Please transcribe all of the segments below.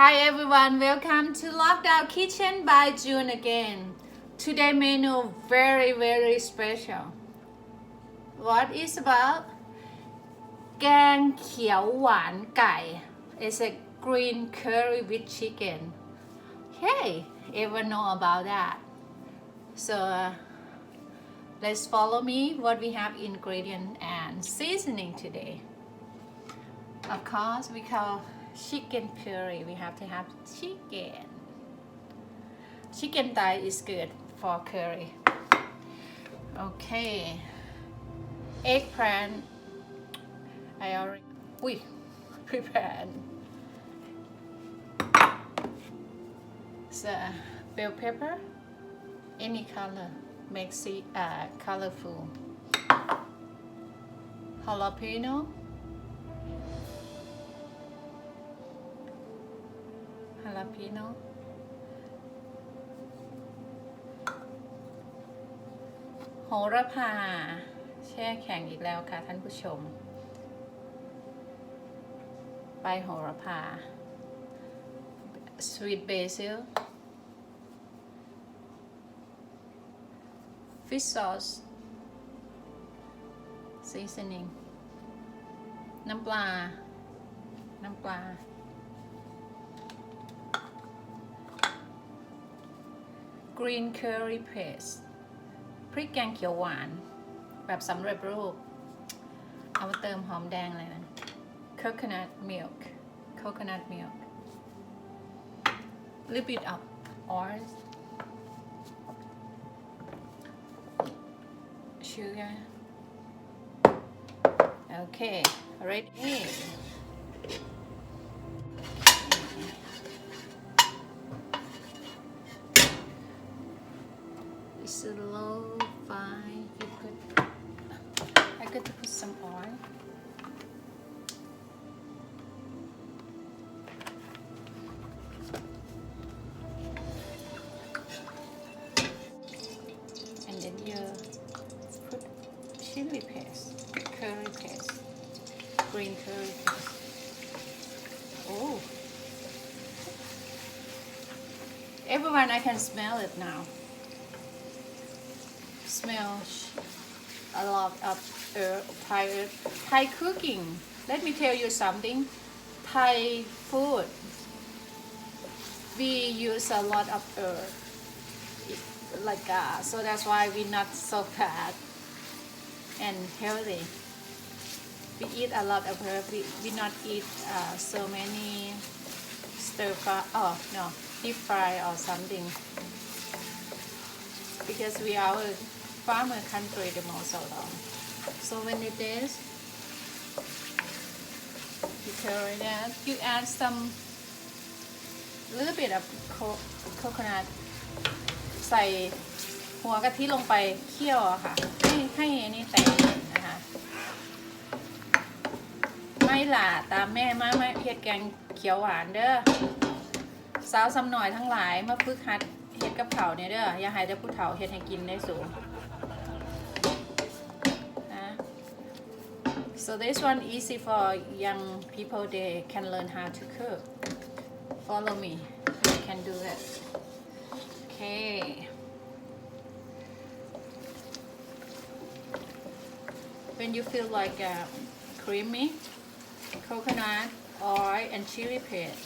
Hi everyone, welcome to Lockdown Kitchen by June again. Today menu very special. What is about? แกงเขียวหวานไก่ It's a green curry with chicken. Hey, ever know about that? So let's follow me what we have ingredient and seasoning today. Of course, we call chicken curry. We have to have chicken. Chicken thigh is good for curry. Okay. Eggplant. I already prepared. So bell pepper, any color makes it colorful. Jalapeno.โหระพาแช่แข็งอีกแล้วค่ะท่านผู้ชมใบโหระพา sweet basil fish sauce seasoning น้ำปลาgreen curry paste พริกแกงเขียวหวานแบบสำเร็จรูปเอามาเติมหอมแดงเลยนะ coconut milk little bit of oil sugar okay ready it's a low fire. I got to put some oil. And then you put chili paste, curry paste, green curry paste. Oh, everyone, I can smell it now. Smell a lot of Thai cooking. Let me tell you something. Thai food, we use a lot of herb, so that's why we're not so fat and healthy. We eat a lot of herb. We not eat so many stir fry. Oh no, deep fry or something. Because we are a farmer country the most of them. So when it is, you curry that. You add some little bit of coconut ใส่หัวกะทิลงไปเคี่ยวค่ะให้นี่แตกนะคะไม่ล่ะตามแม่มาไม่เฮ็ดแกงเขียวหวานเด้อสาวซ้ำหน่อยทั้งหลายมาฝึกหัดเฮ็ดกับเผาเนี่ยเด้ออย่าให้แต่ผู้เฒ่าเฮ็ดให้กินได้สูงนะ so this one easy for young people they can learn how to cook follow me you can do it okay when you feel like creamy coconut oil and chili paste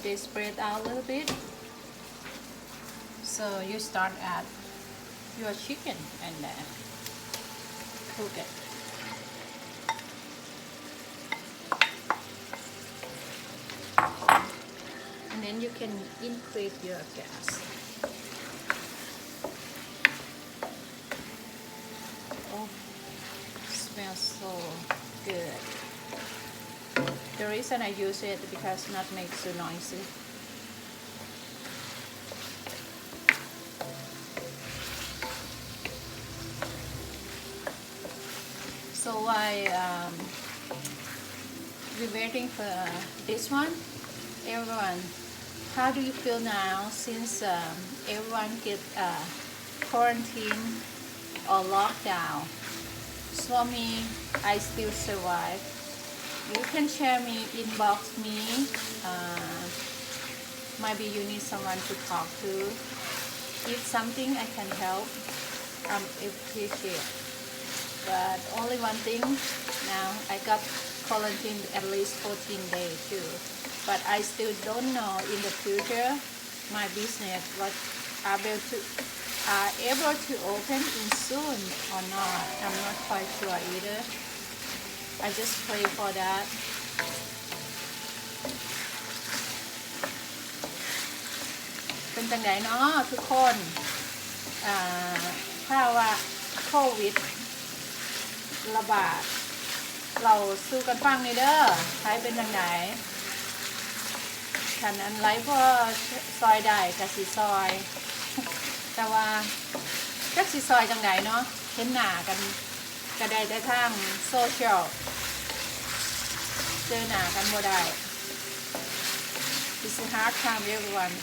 they spread out a little bit so you start add your chicken and cook it and then you can increase your gas oh smells so good. The reason I use it because not make so noisy. So while we're waiting for this one, everyone, how do you feel now since everyone get quarantine or lockdown? So me, I still survive. You can share me, inbox me. Maybe you need someone to talk to. If something I can help, appreciate. But only one thing now, I got quarantined at least 14 days too. But I still don't know in the future my business what are able to open in soon or not. I'm not quite sure either. I just pray for that. เป็นจังไดเนาะทุกคนถ้าว่าโควิดระบาดเราสู้กันฟังนี่เด้อใช้เป็นจังไดขันอันไรพ่อซอยได้กับสีซอยแต่ว่าจักสีซอยจังไดเนาะเห็นหน้ากันก็ได้แต่ทางโซเชียลเจอหน้ากันบ่ได้ It's a hard time everyone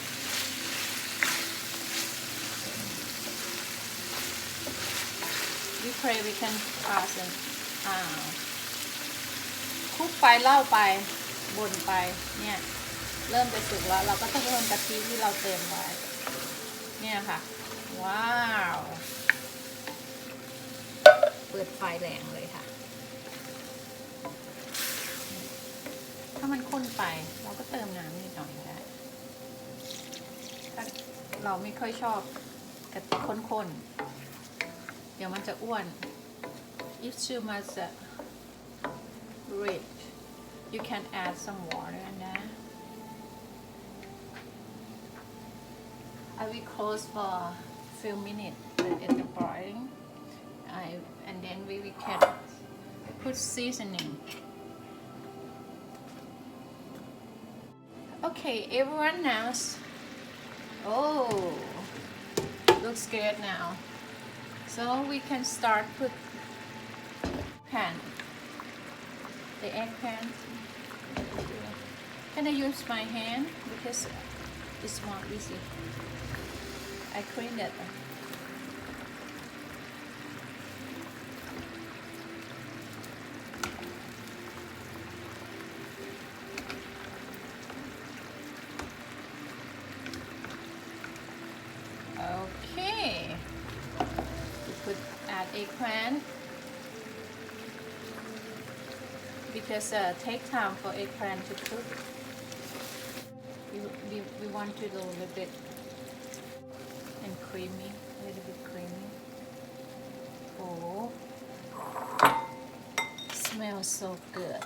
we pray we can pass and คุกไปเล่าไปบ่นไปเนี่ยเริ่มจะสุกแล้วเราก็ต้องเพิ่มกะทิที่เราเติมไว้เนี่ยค่ะว้าวเปิดไฟแรงเลยค่ะถ้ามันข้นไปเราก็เติมน้ำนิดหน่อยได้ถ้าเราไม่ค่อยชอบกะทิข้นๆเดี๋ยวมันจะอ้วน if too much rich you can add some water and that I will close for a few minutes at the boiling and then we can put seasoning okay everyone knows oh looks good now so we can start put pan the egg pan can I use my hand because it's more easy I cleaned it okay we could add eggplant because take time for eggplant to cook we want to do a little bit and creamy a little bit creamy oh smells so good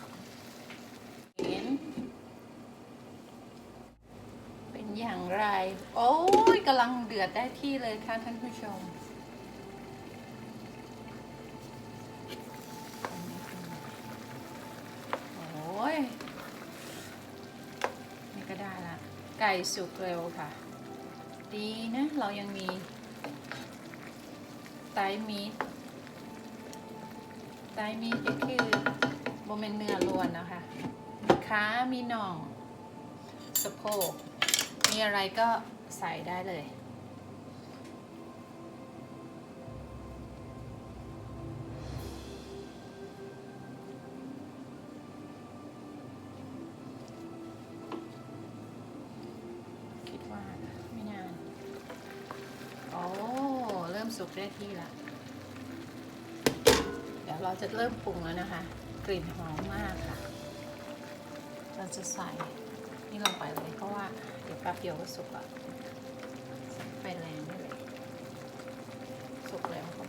เป็นอย่างไรโอ้ยกำลังเดือดได้ที่เลยค่ะท่านผู้ชมนี่ก็ได้ละไก่สุกเร็วค่ะดีนะเรายังมีไตมีดก็คือโมเมนเนื้อล้วนนะคะมีขามีน่องสะโพกมีอะไรก็ใส่ได้เลยคิดว่าไม่นานโอ้เริ่มสุกได้ที่ละเดี๋ยวเราจะเริ่มปรุงแล้วนะคะกลิ่นหอมมากค่ะเราจะใส่นี่ลงไปเลยเพราะว่าเดี๋ยวแป๊บเดียวก็สุกแล้วไฟแรงได้เลยสุกแล้วก็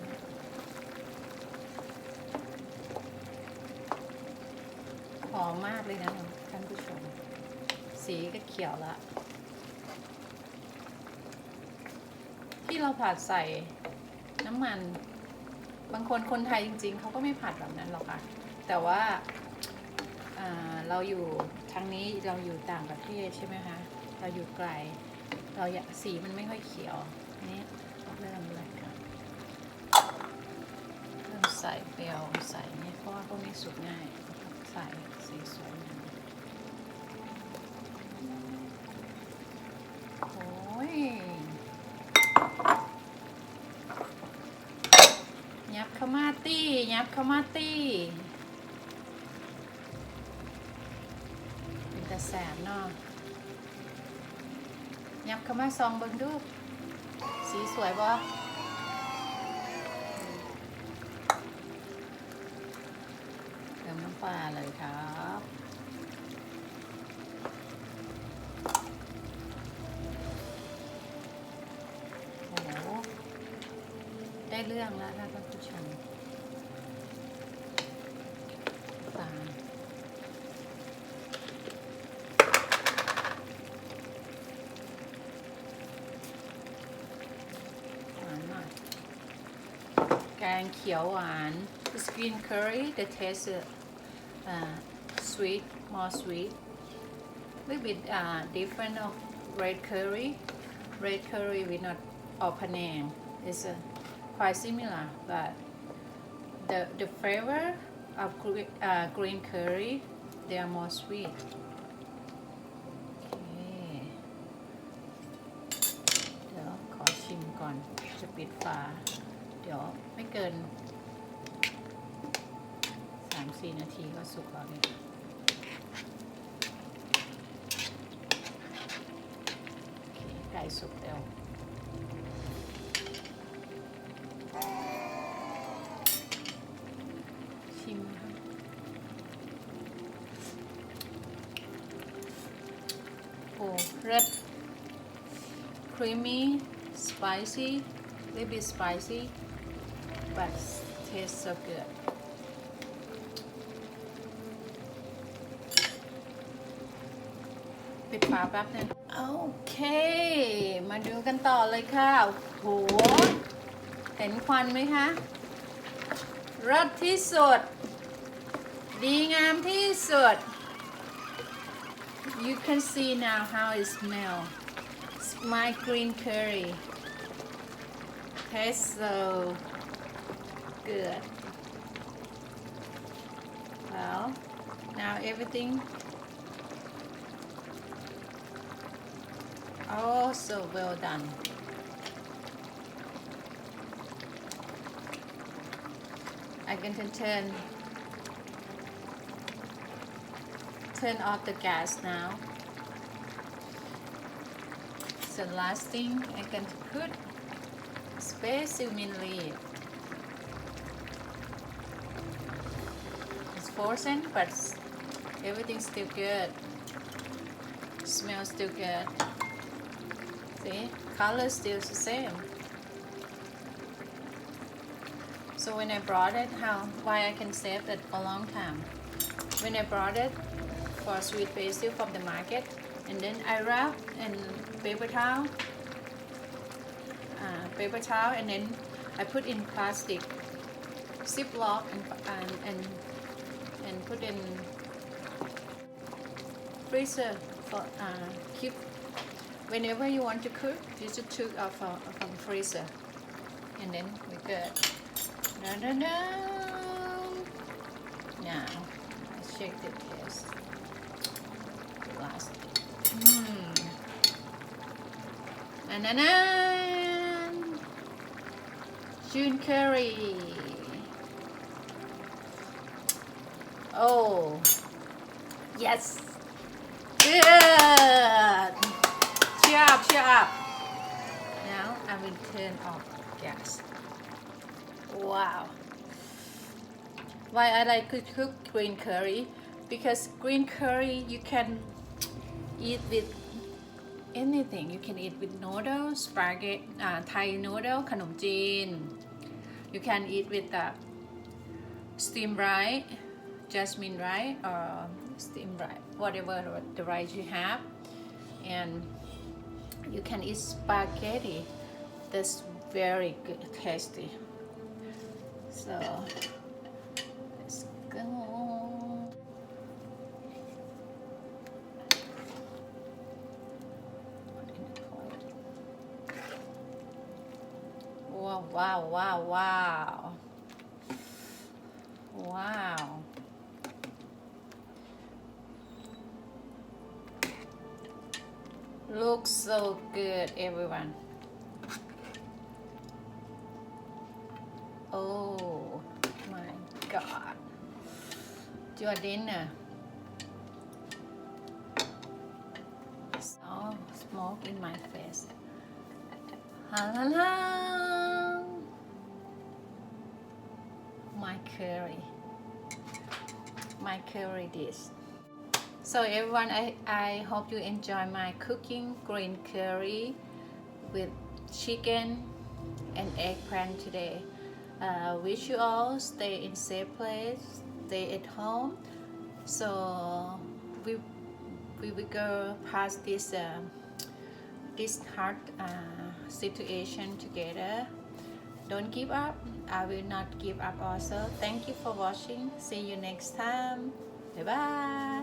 หอมมากเลยนะท่านผู้ชมสีก็เขียวละที่เราผัดใส่น้ำมันบางคนไทยจริงๆเขาก็ไม่ผัดแบบนั้นหรอกค่ะแต่ว่าเราอยู่ทางนี้เราอยู่ต่างประเทศใช่ไหมคะเราอยู่ไกลเราอยากสีมันไม่ค่อยเขียวนี่เริ่มเลยค่ะเริ่มใส่เปรี้ยวใส่เนี่ยเพราะว่าพวกนี้สุกง่ายใส่สีสวยงามโอ้ยยับเข้ามาตี้ แสบเนาะยับเข้ามาซองเบิ่งดูสีสวยบ่เติมน้ำปลาเลยครับโอ้ได้เรื่องแล้วท่านผู้ชมปลาแกงเขียวหวาน This green curry the taste sweet more sweet little bit different of red curry with not or panang is quite similar but the flavor of green curry they are more sweet okay เดี๋ยวขอชิมก่อนจะปิดฝาเดี๋ยวไม่เกิน 3-4 นาทีก็สุกแล้วเนี่ยไก่สุกแล้วชิมค่ะโอ้เลิศ creamy spicy little bit spicy but tastes so good ปิดฝาแป๊บนึงโอเคมาดูกันต่อเลยค่ะโหเห็นควันไหมคะรสที่สุดดีงามที่สุด you can see now how it smells my green curry tastes so good well now everything oh so well done I can turn off the gas now so last thing I can put specimily it's frozen but everything's still good smells still good see color still the same so when I brought it why I can save it for a long time when I brought it for sweet basil from the market and then I wrap in paper towel and then I put in plastic ziplock and put in freezer for keep whenever you want to cook you just took out from freezer and then we good now let's check the taste last Green curry oh yes good cheer up now I will turn off gas wow why I like to cook green curry because green curry you can eat with anything you can eat with noodles spaghetti Thai noodle ขนมจีน you can eat with steamed rice jasmine rice or steamed rice whatever the rice you have and you can eat spaghetti that's very good tasty so let's go wow looks so good everyone oh my god your dinner smoke in my face. Ha la la. My curry dish. So everyone, I hope you enjoy my cooking green curry with chicken and eggplant today. Wish you all stay in safe place, stay at home. So we will go past this hard situation together. Don't give up. I will not give up also. Thank you for watching. See you next time. Bye bye.